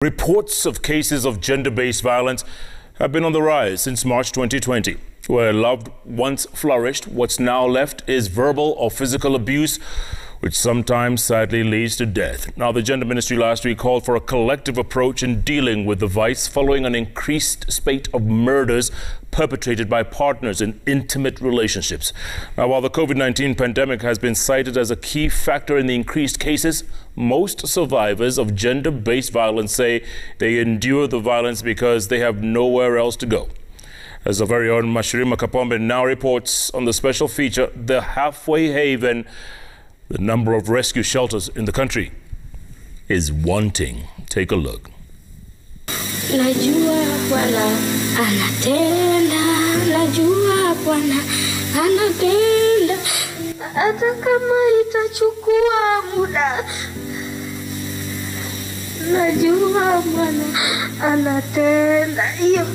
Reports of cases of gender-based violence have been on the rise since March 2020. Where love once flourished, what's now left is verbal or physical abuse, which sometimes sadly leads to death. Now, the Gender Ministry last week called for a collective approach in dealing with the vice following an increased spate of murders perpetrated by partners in intimate relationships. Now, while the COVID-19 pandemic has been cited as a key factor in the increased cases, most survivors of gender-based violence say they endure the violence because they have nowhere else to go. As our very own MASHIRIMA KAPOMBE now reports on the special feature, The Halfway Haven, the number of rescue shelters in the country is wanting. Take a look. Najua Bwana anatenda, najua Bwana anatenda, hata kama itachukua muda. Najua Bwana anatenda hiyo.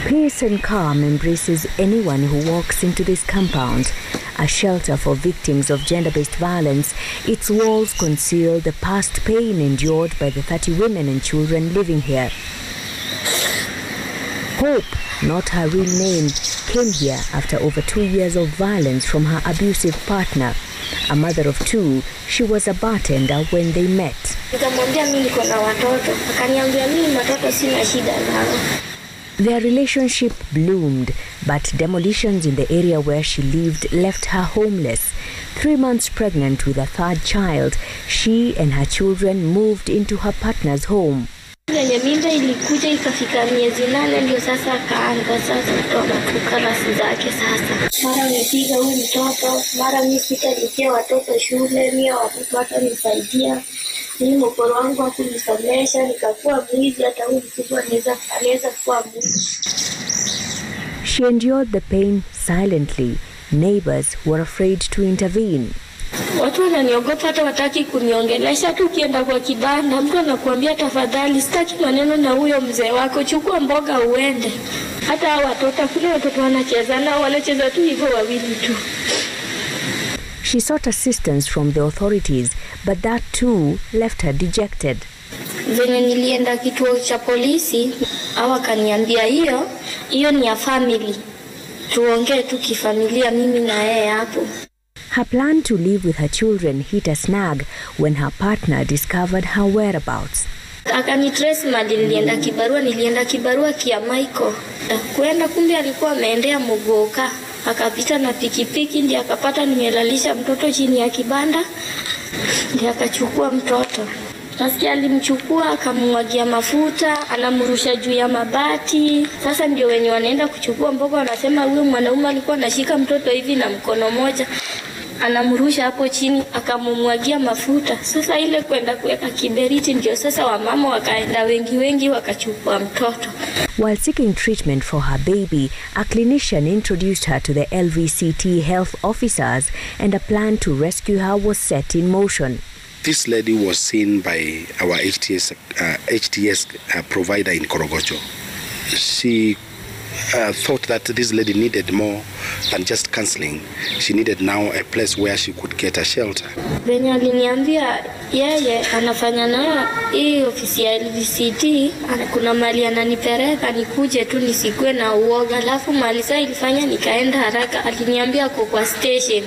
Peace and calm embraces anyone who walks into this compound, a shelter for victims of gender-based violence. Its walls conceal the past pain endured by the 30 women and children living here. Hope, not her real name, came here after over 2 years of violence from her abusive partner. A mother of two, she was a bartender when they met. Their relationship bloomed, but demolitions in the area where she lived left her homeless. 3 months pregnant with a third child, she and her children moved into her partner's home. Mimba ilikuja ikafika miezi 8 ndio sasa akaanza sasa kutoa makarasi zake sasa. Mara nipiga huyu mtoto, mara mimi sitalipia watoto shule, mimi watoto nisaidia. Mimi mkoro wangu hakunisomesha, nikakuwa mwizi, hata huyu mtoto anaweza kuwa mwizi. She endured the pain silently. Neighbors were afraid to intervene. Watu wananiogopa, hata wataki kuniongelesha. Tu ukienda kwa kibanda, mtu anakuambia tafadhali, sitaki maneno na huyo mzee wako, chukua mboga uende. Hata hao watoto, kuna watoto wanacheza nao, wanacheza tu hivyo wawili tu. She sought assistance from the authorities, but that too left her dejected. Venye nilienda kituo cha polisi, hawa kaniambia hiyo ni ya family. Tuongee tu kifamilia mimi na yeye hapo. Her plan to live with her children hit a snag when her partner discovered her whereabouts. Akanitrace mali nilienda kibarua kia Michael. Kwenda kumbe alikuwa ameendea Mugoka. Akapita na pikipiki ndiye akapata nimelalisha mtoto chini ya kibanda. Ndiye akachukua mtoto. Nasikia alimchukua akamwagia mafuta, anamrusha juu ya mabati. Sasa ndio wenye wanaenda kuchukua mboga wanasema huyo mwanaume alikuwa anashika mtoto hivi na mkono moja. Anamrusha hapo chini akamumwagia mafuta. Sasa ile kwenda kuweka kiberiti ndio sasa wamama wakaenda wengi wakachukua mtoto. While seeking treatment for her baby, a clinician introduced her to the LVCT health officers and a plan to rescue her was set in motion. This lady was seen by our HTS provider in Korogocho. She thought that this lady needed more than just counseling. She needed now a place where she could get a shelter. Venye aliniambia yeye anafanya na hii ofisi ya LVCT, kuna mali ananipeleka nikuje tu nisikue na uoga. Alafu mali saa ilifanya nikaenda haraka, aliniambia kwa station.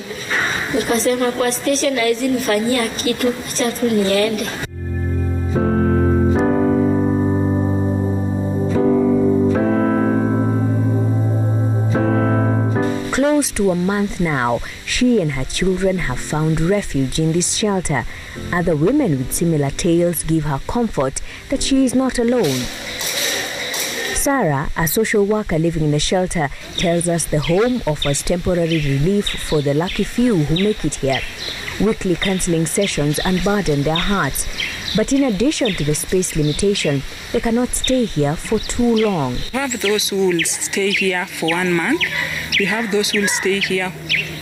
Nikasema kwa station haizi nifanyia kitu, acha tu niende. Close to a month now, she and her children have found refuge in this shelter. Other women with similar tales give her comfort that she is not alone. Sarah, a social worker living in the shelter, tells us the home offers temporary relief for the lucky few who make it here. Weekly counseling sessions unburden their hearts. But in addition to the space limitation, they cannot stay here for too long. We have those who will stay here for 1 month. We have those who will stay here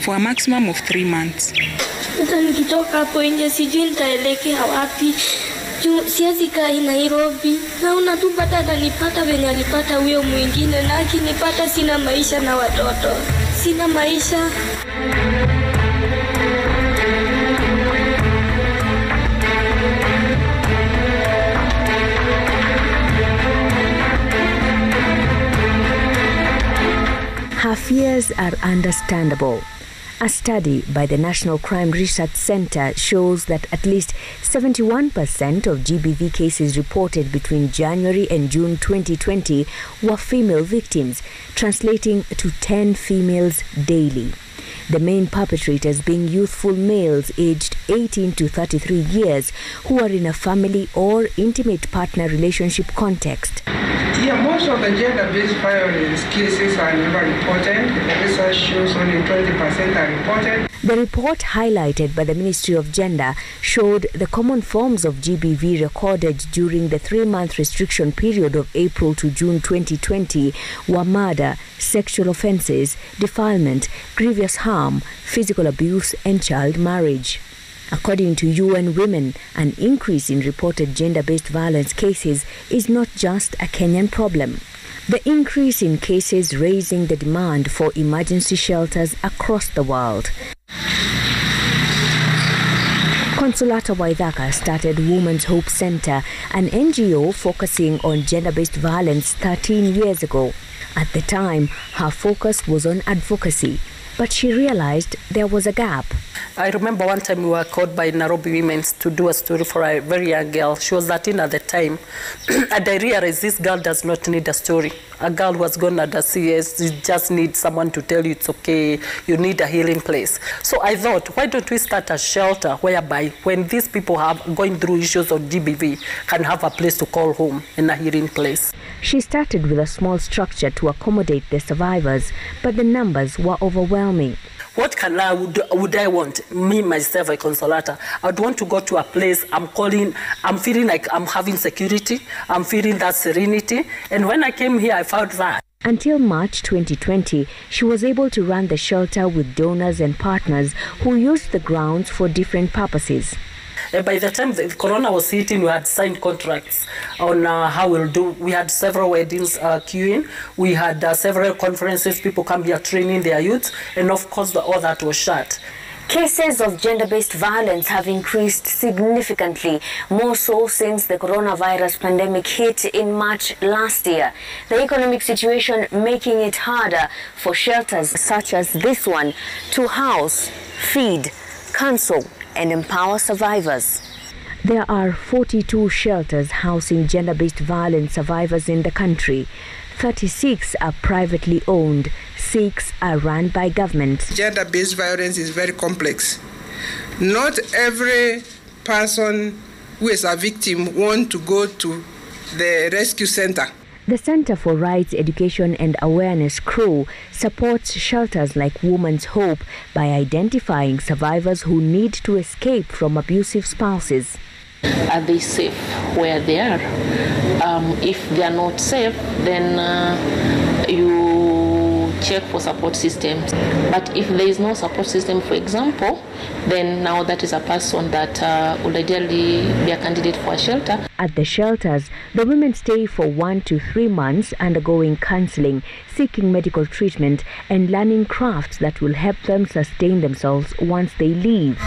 for a maximum of 3 months. Hata nikitoka hapo nje sijui nitaelekea wapi. Siwezi kaa Nairobi. Naona tu pata atanipata venye alipata huyo mwingine, na akinipata sina maisha na watoto. Sina maisha. Her fears are understandable. A study by the National Crime Research Center shows that at least 71% of GBV cases reported between January and June 2020 were female victims, translating to 10 females daily. The main perpetrators being youthful males aged 18 to 33 years who are in a family or intimate partner relationship context. Yeah, most of the gender-based violence cases are never reported. The research shows only 20% are reported. The report highlighted by the Ministry of Gender showed the common forms of GBV recorded during the 3-month restriction period of April to June 2020 were murder, sexual offences, defilement, grievous harm, physical abuse and child marriage. According to UN Women, an increase in reported gender-based violence cases is not just a Kenyan problem. The increase in cases raising the demand for emergency shelters across the world. Consolata Waithaka started Women's Hope Center, an NGO focusing on gender-based violence 13 years ago. At the time, her focus was on advocacy, but she realized there was a gap. I remember one time we were called by Nairobi Women to do a story for a very young girl. She was 13 at the time. And I realized this girl does not need a story. A girl who has gone under CS, you just need someone to tell you it's okay, you need a healing place. So I thought, why don't we start a shelter whereby when these people are going through issues of GBV can have a place to call home and a healing place. She started with a small structure to accommodate the survivors, but the numbers were overwhelming. What would I want? Me, myself, a Consolata. I would want to go to a place I'm feeling like I'm having security, I'm feeling that serenity. And when I came here, I found that. Until March 2020, she was able to run the shelter with donors and partners who used the grounds for different purposes. By the time the corona was hitting, we had signed contracts on how we'll do. We had several weddings queuing. We had several conferences, people come here training their youth, and of course all that was shut. Cases of gender-based violence have increased significantly, more so since the coronavirus pandemic hit in March last year. The economic situation making it harder for shelters such as this one to house, feed, counsel, and empower survivors. There are 42 shelters housing gender-based violence survivors in the country. 36 are privately owned, 6 are run by government. Gender-based violence is very complex. Not every person who is a victim wants to go to the rescue center. The Center for Rights, Education and Awareness crew supports shelters like Women's Hope by identifying survivors who need to escape from abusive spouses. Are they safe where they are? If they are not safe, then you check for support systems. But if there is no support system, for example, then now that is a person that would ideally be a candidate for a shelter. At the shelters, the women stay for 1 to 3 months undergoing counseling, seeking medical treatment and learning crafts that will help them sustain themselves once they leave.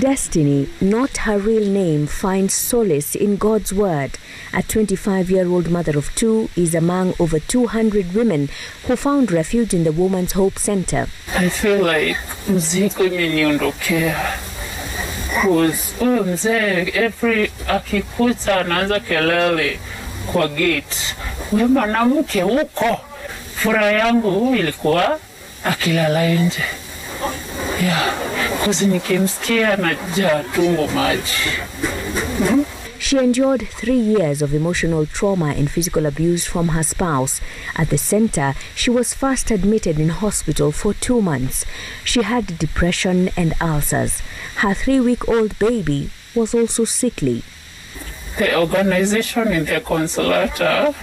Destiny, not her real name, finds solace in God's word. A 25-year-old mother of 2 is among over 200 women who found refuge in the Women's Hope Center. I feel like mzigo imeniondokea. Because huyo mzee every akikuta anaanza kelele kwa gate. Wewe mwanamke huko. Furaha yangu ilikuwa akilala nje. Yeah. She endured 3 years of emotional trauma and physical abuse from her spouse. At the center, she was first admitted in hospital for 2 months. She had depression and ulcers. Her 3-week-old baby was also sickly. the organization in the consulata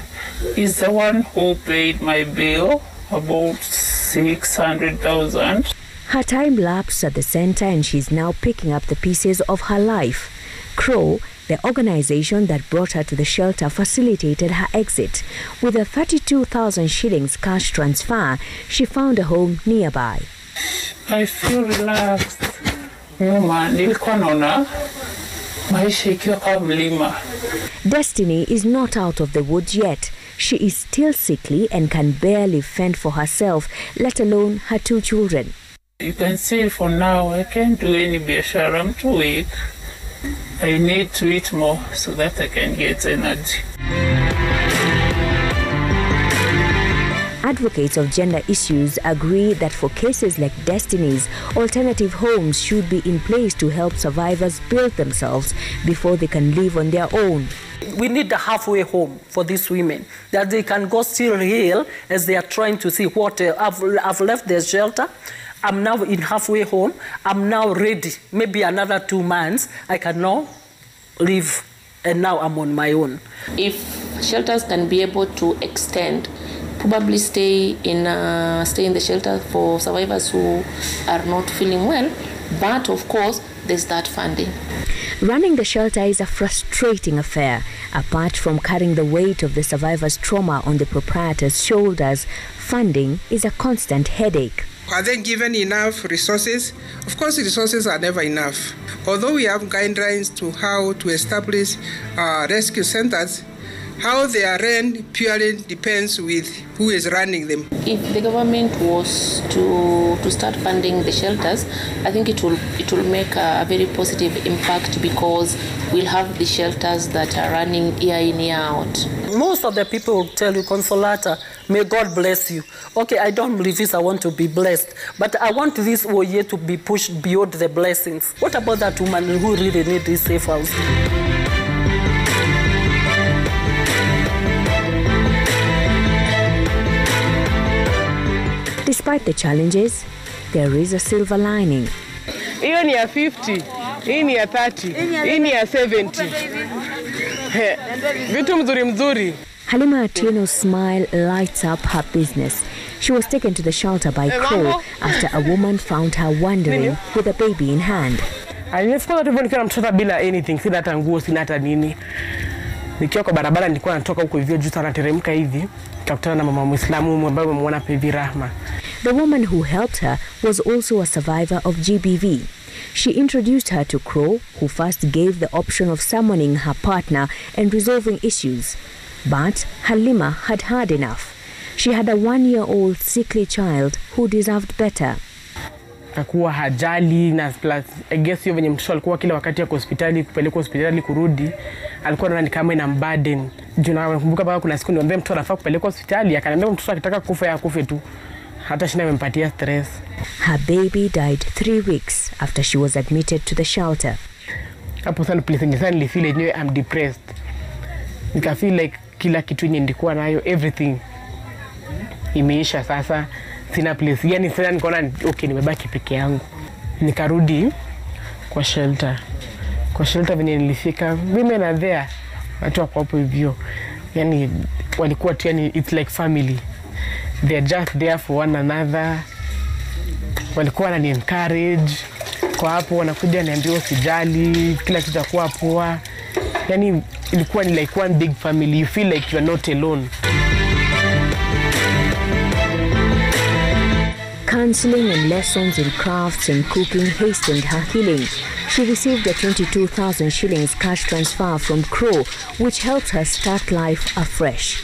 is the one who paid my bill, about 600,000. Her time lapsed at the center and she's now picking up the pieces of her life. CROW, the organization that brought her to the shelter, facilitated her exit. With a 32,000 shillings cash transfer, she found a home nearby. I feel relaxed. Nilikuwa naona maisha ikiwa kama mlima. Destiny is not out of the woods yet. She is still sickly and can barely fend for herself, let alone her 2 children. You can see for now, I can't do any biashara. I'm too weak. I need to eat more so that I can get energy. Advocates of gender issues agree that for cases like Destiny's, alternative homes should be in place to help survivors build themselves before they can live on their own. We need a halfway home for these women, that they can go still heal as they are trying to see what I've left their shelter. I'm now in halfway home. I'm now ready. Maybe another 2 months, I can now live, and now I'm on my own. If shelters can be able to extend, probably stay in the shelter for survivors who are not feeling well, but of course, there's that funding. Running the shelter is a frustrating affair. Apart from carrying the weight of the survivors' trauma on the proprietor's shoulders, funding is a constant headache. Are they given enough resources? Of course, resources are never enough. Although we have guidelines to how to establish rescue centers, how they are run purely depends with who is running them. If the government was to start funding the shelters, I think it will make a very positive impact, because we'll have the shelters that are running year in, year out. Most of the people will tell you, Consolata, may God bless you. Okay, I don't believe this, I want to be blessed. But I want this year to be pushed beyond the blessings. What about that woman who really needs this safe house? Despite the challenges, there is a silver lining. Hiyo ni ya 50, hii ni ya 30, hii ni ya 70. Vitu mzuri mzuri. Halima Atieno's smile lights up her business. She was taken to the shelter by CROW after a woman found her wandering with a baby in hand. Alinifukuza tu nikiwa na mtoto bila anything, sina hata nguo, sina hata nini. Nikiwa kwa barabara nilikuwa natoka huko hivyo juu sana teremka hivi, nikakutana na mama Muislamu ambaye umemuona hapa hivi Rahma. The woman who helped her was also a survivor of GBV. She introduced her to CROW, who first gave the option of summoning her partner and resolving issues. But Halima had had enough. She had a 1-year-old sickly child who deserved better. Akakuwa hajali na plus I guess hiyo venye mtoto alikuwa kila wakati ya hospitali kupelekwa hospitali kurudi, alikuwa anaona ni kama ina burden. Juu nakumbuka baba kuna siku niombe mtoto anafaa kupelekwa hospitali, akaniambia mtoto akitaka kufa ya kufe tu. Hata shina imempatia stress. Her baby died 3 weeks after she was admitted to the shelter. Hapo sana place nilifeel feel yenyewe I'm depressed. Nika feel like kila kitu yenye nilikuwa nayo, everything imeisha sasa. Sina place. Yani sasa nikaona okay, nimebaki peke yangu. Nikarudi kwa shelter. Kwa shelter venye nilifika, women are there. Watu wako hapo hivyo. Yani walikuwa tu, yani it's like family. They are just there for one another. Walikuwa wanani encourage. Kwa hapo wanakuja niambia usijali, kila kitu kitakuwa poa. Yani ilikuwa ni like one big family. You feel like you are not alone. Counseling and lessons in crafts and cooking hastened her healing. She received a 22,000 shillings cash transfer from CROW, which helped her start life afresh.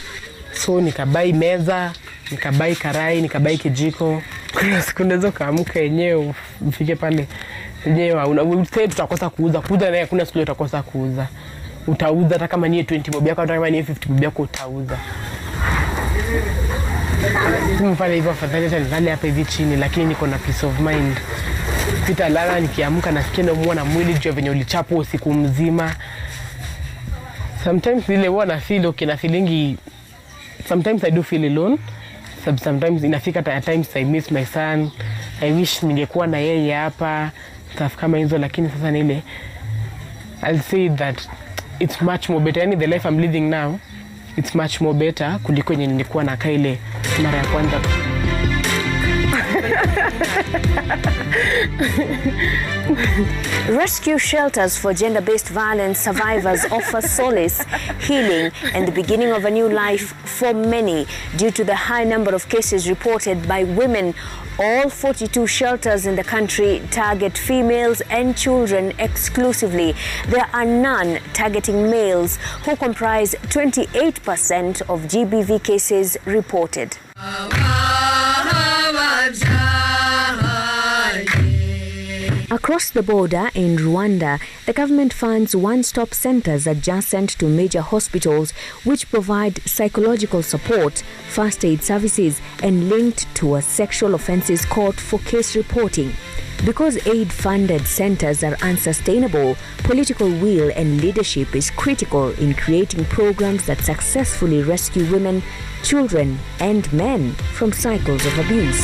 So nikabai meza, nikabai karai, nikabai kijiko. Kuna siku ndezo kaamuka yenyewe ufike pale yenyewe unasema tutakosa kuuza na kuna siku utakosa kuuza. Utauza hata kama ni 20 bob yako, hata kama ni 50 bob yako utauza. Mfano hivyo afadhali hata nilale hapa hivi chini, lakini niko na peace of mind. Sitalala nikiamka nasikia naumwa mwili juu venye ulichapwa usiku mzima. Sometimes ile huwa na feel okay, na feelingi sometimes I do feel alone. Sometimes inafika at times I miss my son. I wish ningekuwa na yeye hapa, stuff kama hizo, lakini sasa ni ile I'll say that it's much more better. Yani the life I'm living now, it's much more better kuliko yenye nilikuwa nakaa ile mara ya kwanza. Rescue shelters for gender-based violence survivors offer solace, healing, and the beginning of a new life for many. Due to the high number of cases reported by women, all 42 shelters in the country target females and children exclusively. There are none targeting males, who comprise 28% of GBV cases reported. Across the border in Rwanda, the government funds one-stop centers adjacent to major hospitals which provide psychological support, first aid services, and linked to a sexual offences court for case reporting. Because aid-funded centers are unsustainable, political will and leadership is critical in creating programs that successfully rescue women, children, and men from cycles of abuse.